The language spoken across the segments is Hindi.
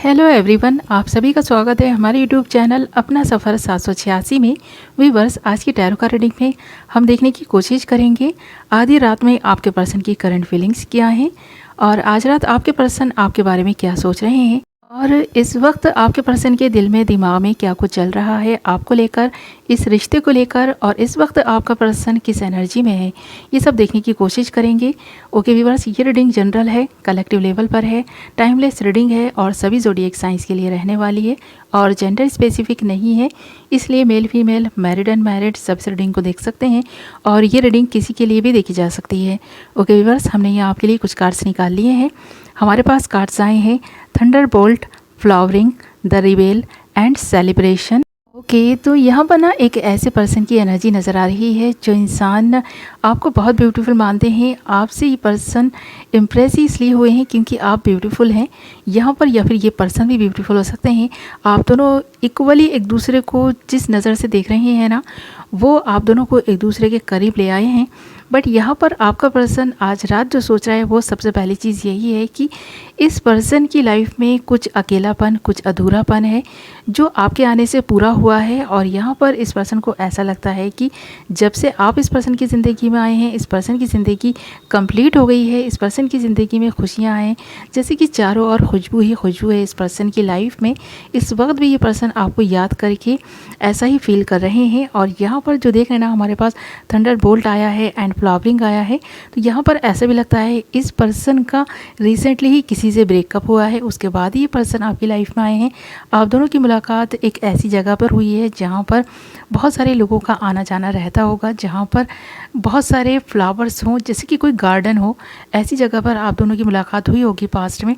हेलो एवरीवन, आप सभी का स्वागत है हमारे यूट्यूब चैनल अपना सफ़र 786 में। व्यूअर्स, आज की टैरो कार्ड रीडिंग में हम देखने की कोशिश करेंगे आधी रात में आपके पर्सन की करंट फीलिंग्स क्या हैं और आज रात आपके पर्सन आपके बारे में क्या सोच रहे हैं और इस वक्त आपके पर्सन के दिल में दिमाग में क्या कुछ चल रहा है आपको लेकर, इस रिश्ते को लेकर, और इस वक्त आपका पर्सन किस एनर्जी में है, ये सब देखने की कोशिश करेंगे। ओके व्यूअर्स, ये रीडिंग जनरल है, कलेक्टिव लेवल पर है, टाइमलेस रीडिंग है और सभी ज़ोडिएक साइंस के लिए रहने वाली है और जेंडर स्पेसिफिक नहीं है, इसलिए मेल फीमेल मैरिड अनमैरिड सब इस रीडिंग को देख सकते हैं और ये रीडिंग किसी के लिए भी देखी जा सकती है। ओके व्यूअर्स, हमने यहाँ आपके लिए कुछ कार्ड्स निकाल लिए हैं। हमारे पास कार्ड्स आए हैं Thunderbolt, flowering, the रिवेल and celebration. Okay, तो यहाँ पर ना एक ऐसे पर्सन की एनर्जी नज़र आ रही है जो इंसान आपको बहुत ब्यूटीफुल मानते हैं। आपसे ये पर्सन इम्प्रेस ही इसलिए हुए हैं क्योंकि आप ब्यूटीफुल हैं यहाँ पर, या फिर ये पर्सन भी ब्यूटीफुल हो सकते हैं। आप दोनों इक्वली एक दूसरे को जिस नज़र से देख रहे हैं ना, वो आप दोनों को एक दूसरे के करीब ले आए हैं। बट यहाँ पर आपका पर्सन आज रात जो सोच रहा है वो सबसे पहली चीज़ यही है कि इस पर्सन की लाइफ में कुछ अकेलापन, कुछ अधूरापन है जो आपके आने से पूरा हुआ है। और यहाँ पर इस पर्सन को ऐसा लगता है कि जब से आप इस पर्सन की ज़िंदगी में आए हैं, इस पर्सन की ज़िंदगी कंप्लीट हो गई है, इस पर्सन की ज़िंदगी में खुशियाँ हैं, जैसे कि चारों ओर खुशबू ही खुशबू है इस पर्सन की लाइफ में। इस वक्त भी ये पर्सन आपको याद करके ऐसा ही फील कर रहे हैं। और यहाँ पर जो देख रहे हैं ना, हमारे पास थंडरबोल्ट आया है एंड फ्लावरिंग आया है, तो यहाँ पर ऐसा भी लगता है इस पर्सन का रिसेंटली ही किसी से ब्रेकअप हुआ है, उसके बाद ही ये पर्सन आपकी लाइफ में आए हैं। आप दोनों की मुलाकात एक ऐसी जगह पर हुई है जहाँ पर बहुत सारे लोगों का आना जाना रहता होगा, जहाँ पर बहुत सारे फ्लावर्स हों, जैसे कि कोई गार्डन हो, ऐसी जगह पर आप दोनों की मुलाकात हुई होगी पास्ट में।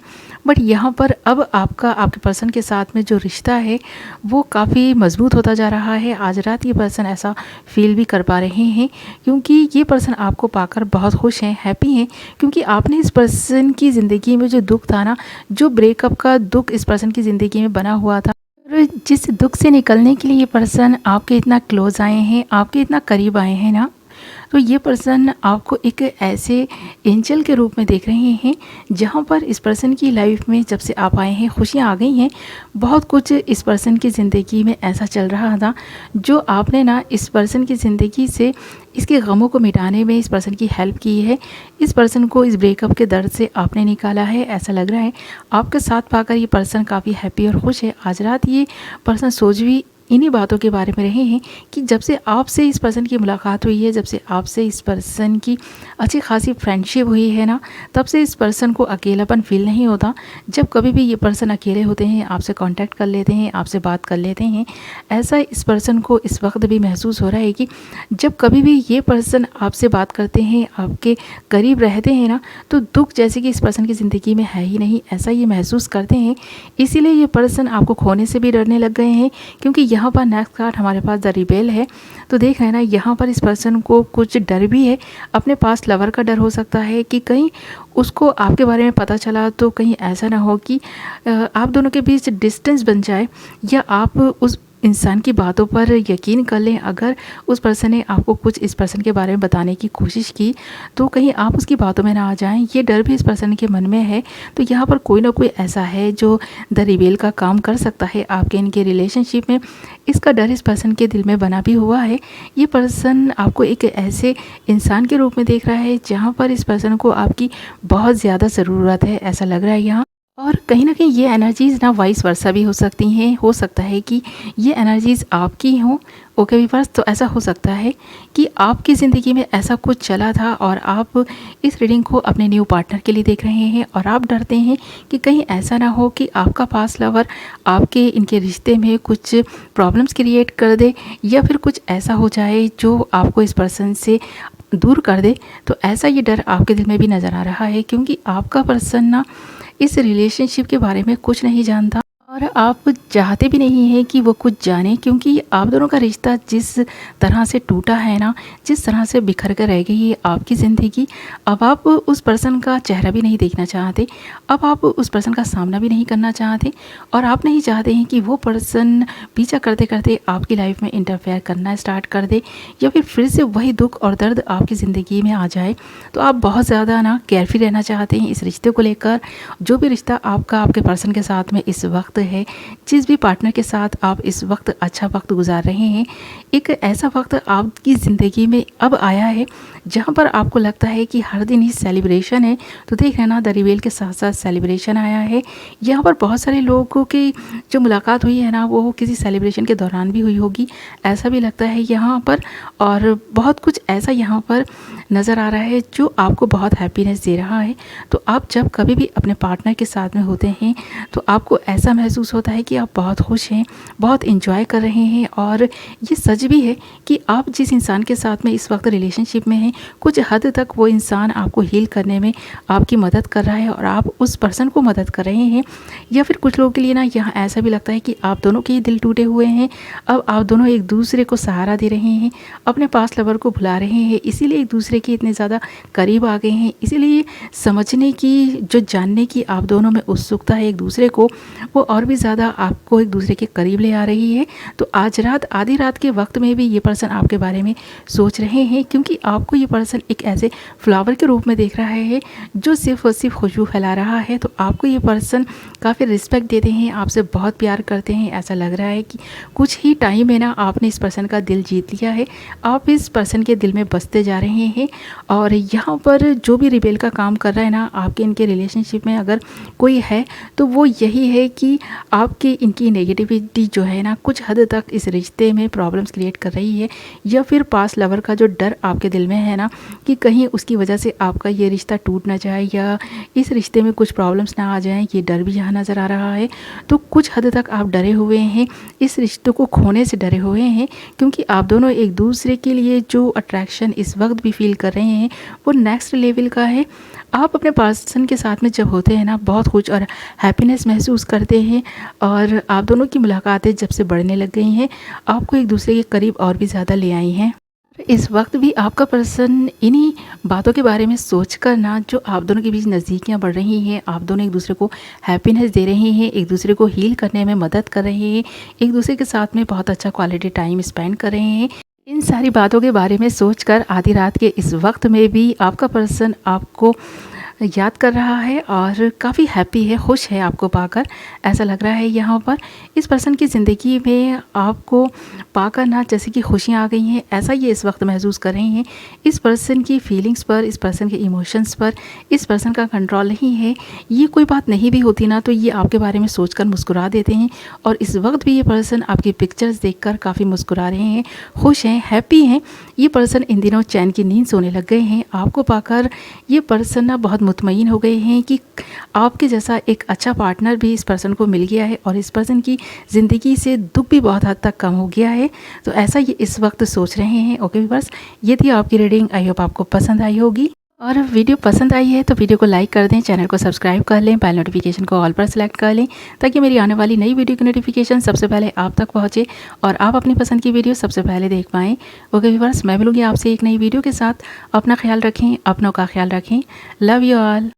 बट यहाँ पर अब आपके पर्सन के साथ में जो रिश्ता है वो काफ़ी मजबूत होता जा रहा है। आज रात ये पर्सन ऐसा फील भी कर पा रहे हैं क्योंकि ये पर्सन आपको पाकर बहुत खुश हैं, हैप्पी हैं, क्योंकि आपने इस पर्सन की ज़िंदगी में जो दुख था ना, जो ब्रेकअप का दुख इस पर्सन की ज़िंदगी में बना हुआ था, और जिस दुख से निकलने के लिए ये पर्सन आपके इतना क्लोज आए हैं, आपके इतना करीब आए हैं ना, तो ये पर्सन आपको एक ऐसे एंजल के रूप में देख रहे हैं जहाँ पर इस पर्सन की लाइफ में जब से आप आए हैं खुशियाँ आ गई हैं। बहुत कुछ इस पर्सन की ज़िंदगी में ऐसा चल रहा था जो आपने ना इस पर्सन की ज़िंदगी से इसके गमों को मिटाने में इस पर्सन की हेल्प की है। इस पर्सन को इस ब्रेकअप के दर्द से आपने निकाला है, ऐसा लग रहा है। आपके साथ पाकर ये पर्सन काफ़ी हैप्पी और खुश है। आज रात ये पर्सन सोच भी इन्हीं बातों के बारे में रहे हैं कि जब से आपसे इस पर्सन की मुलाकात हुई है, जब से आपसे इस पर्सन की अच्छी खासी फ्रेंडशिप हुई है ना, तब से इस पर्सन को अकेलापन फील नहीं होता। जब कभी भी ये पर्सन अकेले होते हैं, आपसे कांटेक्ट कर लेते हैं, आपसे बात कर लेते हैं, ऐसा इस पर्सन को इस वक्त भी महसूस हो रहा है कि जब कभी भी ये पर्सन आपसे बात करते हैं, आपके करीब रहते हैं ना, तो दुख जैसे कि इस पर्सन की ज़िंदगी में है ही नहीं, ऐसा ये महसूस करते हैं। इसीलिए ये पर्सन आपको खोने से भी डरने लग गए हैं, क्योंकि यहाँ पर नेक्स्ट कार्ड हमारे पास द रिबेल है। तो देख रहे हैं ना, यहाँ पर इस पर्सन को कुछ डर भी है, अपने पास लवर का डर हो सकता है कि कहीं उसको आपके बारे में पता चला तो कहीं ऐसा ना हो कि आप दोनों के बीच डिस्टेंस बन जाए, या आप उस इंसान की बातों पर यकीन कर लें। अगर उस पर्सन ने आपको कुछ इस पर्सन के बारे में बताने की कोशिश की तो कहीं आप उसकी बातों में ना आ जाएं, ये डर भी इस पर्सन के मन में है। तो यहाँ पर कोई ना कोई ऐसा है जो द रिवेल का काम कर सकता है आपके इनके रिलेशनशिप में। इसका डर इस पर्सन के दिल में बना भी हुआ है। ये पर्सन आपको एक ऐसे इंसान के रूप में देख रहा है जहाँ पर इस पर्सन को आपकी बहुत ज़्यादा ज़रूरत है, ऐसा लग रहा है यहाँ। और कहीं ना कहीं ये एनर्जीज़ ना वाइस वर्सा भी हो सकती हैं। हो सकता है कि ये एनर्जीज़ आपकी हों। ओके व्यूअर्स, तो ऐसा हो सकता है कि आपकी ज़िंदगी में ऐसा कुछ चला था और आप इस रीडिंग को अपने न्यू पार्टनर के लिए देख रहे हैं और आप डरते हैं कि कहीं ऐसा ना हो कि आपका पास्ट लवर आपके इनके रिश्ते में कुछ प्रॉब्लम्स क्रिएट कर दे, या फिर कुछ ऐसा हो जाए जो आपको इस पर्सन से दूर कर दे। तो ऐसा ये डर आपके दिल में भी नज़र आ रहा है, क्योंकि आपका पर्सन ना इस रिलेशनशिप के बारे में कुछ नहीं जानता और आप चाहते भी नहीं हैं कि वो कुछ जाने, क्योंकि आप दोनों का रिश्ता जिस तरह से टूटा है ना, जिस तरह से बिखर कर रह गई है आपकी ज़िंदगी, अब आप उस पर्सन का चेहरा भी नहीं देखना चाहते, अब आप उस पर्सन का सामना भी नहीं करना चाहते, और आप नहीं चाहते हैं कि वो पर्सन पीछा करते करते आपकी लाइफ में इंटरफेयर करना स्टार्ट कर दे, या फिर से वही दुख और दर्द आपकी ज़िंदगी में आ जाए। तो आप बहुत ज़्यादा ना केयरफुल रहना चाहते हैं इस रिश्ते को लेकर। जो भी रिश्ता आपका आपके पर्सन के साथ में इस वक्त है, जिस भी पार्टनर के साथ आप इस वक्त अच्छा वक्त गुजार रहे हैं, एक ऐसा वक्त आपकी ज़िंदगी में अब आया है जहाँ पर आपको लगता है कि हर दिन ही सेलिब्रेशन है। तो देख रहे ना, द रिवील के साथ साथ सेलिब्रेशन आया है। यहाँ पर बहुत सारे लोगों की जो मुलाकात हुई है ना, वो किसी सेलिब्रेशन के दौरान भी हुई होगी, ऐसा भी लगता है यहाँ पर। और बहुत कुछ ऐसा यहाँ पर नज़र आ रहा है जो आपको बहुत हैप्पीनेस दे रहा है। तो आप जब कभी भी अपने पार्टनर के साथ में होते हैं तो आपको ऐसा महसूस होता है कि आप बहुत खुश हैं, बहुत इंजॉय कर रहे हैं। और ये सच भी है कि आप जिस इंसान के साथ में इस वक्त रिलेशनशिप में हैं, कुछ हद तक वो इंसान आपको हील करने में आपकी मदद कर रहा है और आप उस पर्सन को मदद कर रहे हैं। या फिर कुछ लोगों के लिए ना यहाँ ऐसा भी लगता है कि आप दोनों के ही दिल टूटे हुए हैं, अब आप दोनों एक दूसरे को सहारा दे रहे हैं, अपने पास लवर को भुला रहे हैं, इसीलिए एक दूसरे के इतने ज़्यादा करीब आ गए हैं। इसीलिए समझने की, जो जानने की आप दोनों में उत्सुकता है एक दूसरे को, वो और भी ज़्यादा आपको एक दूसरे के करीब ले आ रही है। तो आज रात, आधी रात के वक्त में भी ये पर्सन आपके बारे में सोच रहे हैं, क्योंकि आपको ये पर्सन एक ऐसे फ्लावर के रूप में देख रहा है जो सिर्फ और सिर्फ खुशबू फैला रहा है। तो आपको ये पर्सन काफ़ी रिस्पेक्ट देते हैं, आपसे बहुत प्यार करते हैं। ऐसा लग रहा है कि कुछ ही टाइम में ना आपने इस पर्सन का दिल जीत लिया है, आप इस पर्सन के दिल में बसते जा रहे हैं। और यहाँ पर जो भी रिबेल का काम कर रहा है ना, आपके इनके रिलेशनशिप में अगर कोई है तो वो यही है कि आपके इनकी नेगेटिविटी जो है ना, कुछ हद तक इस रिश्ते में प्रॉब्लम्स क्रिएट कर रही है। या फिर पास लवर का जो डर आपके दिल में है ना, कि कहीं उसकी वजह से आपका ये रिश्ता टूट ना जाए या इस रिश्ते में कुछ प्रॉब्लम्स ना आ जाएं, ये डर भी यहाँ नज़र आ रहा है। तो कुछ हद तक आप डरे हुए हैं, इस रिश्ते को खोने से डरे हुए हैं, क्योंकि आप दोनों एक दूसरे के लिए जो अट्रैक्शन इस वक्त भी फील कर रहे हैं वो नेक्स्ट लेवल का है। आप अपने पर्सन के साथ में जब होते हैं ना, बहुत खुश और हैप्पीनेस महसूस करते हैं, और आप दोनों की मुलाकातें जब से बढ़ने लग गई हैं, आपको एक दूसरे के करीब और भी ज़्यादा ले आई हैं। इस वक्त भी आपका पर्सन इन्हीं बातों के बारे में सोच कर ना, जो आप दोनों के बीच नज़दीकियाँ बढ़ रही हैं, आप दोनों एक दूसरे को हैप्पीनेस दे रहे हैं, एक दूसरे को हील करने में मदद कर रहे हैं, एक दूसरे के साथ में बहुत अच्छा क्वालिटी टाइम स्पेंड कर रहे हैं। इन सारी बातों के बारे में सोचकर आधी रात के इस वक्त में भी आपका पर्सन आपको याद कर रहा है और काफ़ी हैप्पी है, खुश है आपको पाकर। ऐसा लग रहा है यहाँ पर इस पर्सन की ज़िंदगी में आपको पाकर ना जैसे कि खुशियाँ आ गई हैं, ऐसा ये इस वक्त महसूस कर रहे हैं। इस पर्सन की फीलिंग्स पर, इस पर्सन के इमोशंस पर इस पर्सन का कंट्रोल नहीं है। ये कोई बात नहीं भी होती ना, तो ये आपके बारे में सोचकर मुस्कुरा देते हैं, और इस वक्त भी ये पर्सन आपकी पिक्चर्स देखकर काफ़ी मुस्कुरा रहे हैं, खुश हैं, हैप्पी हैं। ये पर्सन इन दिनों चैन की नींद सोने लग गए हैं आपको पाकर। ये पर्सन ना बहुत मुतमईन हो गए हैं कि आपके जैसा एक अच्छा पार्टनर भी इस पर्सन को मिल गया है, और इस पर्सन की ज़िंदगी से दुख भी बहुत हद तक कम हो गया है। तो ऐसा ये इस वक्त सोच रहे हैं। ओके व्यूअर्स, ये थी आपकी रीडिंग। आई होप आपको पसंद आई होगी, और वीडियो पसंद आई है तो वीडियो को लाइक कर दें, चैनल को सब्सक्राइब कर लें, बेल नोटिफिकेशन को ऑल पर सेलेक्ट कर लें, ताकि मेरी आने वाली नई वीडियो की नोटिफिकेशन सबसे पहले आप तक पहुंचे और आप अपनी पसंद की वीडियो सबसे पहले देख पाएँ। ओके व्यूअर्स, मैं मिलूंगी आपसे एक नई वीडियो के साथ। अपना ख्याल रखें, अपनों का ख्याल रखें। Love you all.